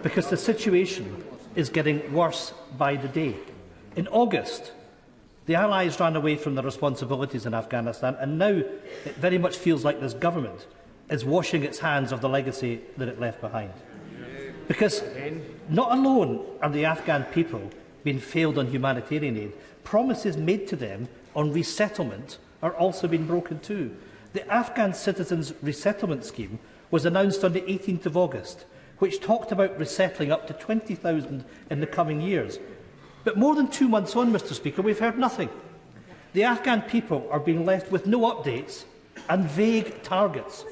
because the situation is getting worse by the day. In August, the Allies ran away from their responsibilities in Afghanistan, and now it very much feels like this government is washing its hands of the legacy that it left behind. Because not alone are the Afghan people being failed on humanitarian aid, promises made to them on resettlement are also being broken too. The Afghan Citizens Resettlement Scheme was announced on the 18th of August, which talked about resettling up to 20,000 in the coming years. But more than 2 months on, Mr Speaker, we've heard nothing. The Afghan people are being left with no updates and vague targets.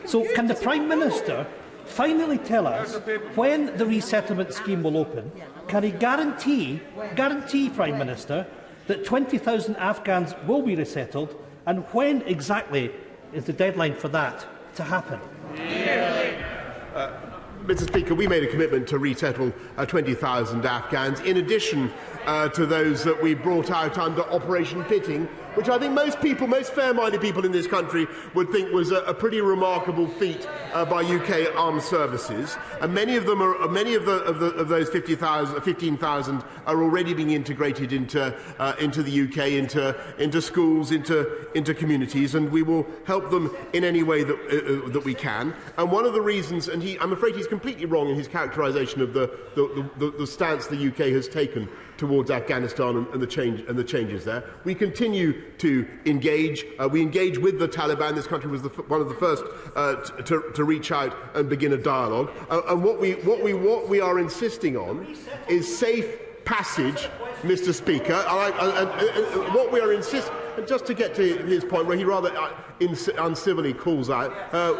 So can the Prime Minister finally tell us when the resettlement scheme will open? Can he guarantee, Prime Minister, that 20,000 Afghans will be resettled, and when exactly is the deadline for that to happen? Mr Speaker, we made a commitment to resettle 20,000 Afghans, in addition to those that we brought out under Operation Pitting, which I think most people, most fair-minded people in this country, would think was a pretty remarkable feat by UK armed services. And many of them are, of those 15,000 are already being integrated into the UK, into schools, into communities, and we will help them in any way that we can. And one of the reasons, and I'm afraid he's completely wrong in his characterisation of the stance the UK has taken towards Afghanistan and the changes there. We continue to engage. We engage with the Taliban. This country was one of the first to reach out and begin a dialogue. And what we are insisting on is safe passage, Mr. Speaker. And what we are insisting, just to get to his point where he rather uncivilly calls out,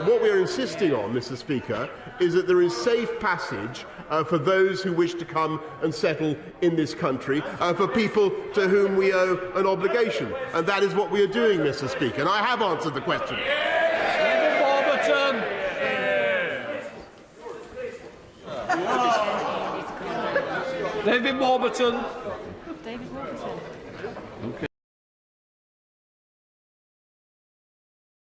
what we are insisting on, Mr. Speaker, is that there is safe passage for those who wish to come and settle in this country, for people to whom we owe an obligation. And that is what we are doing, Mr. Speaker. And I have answered the question. David Warburton.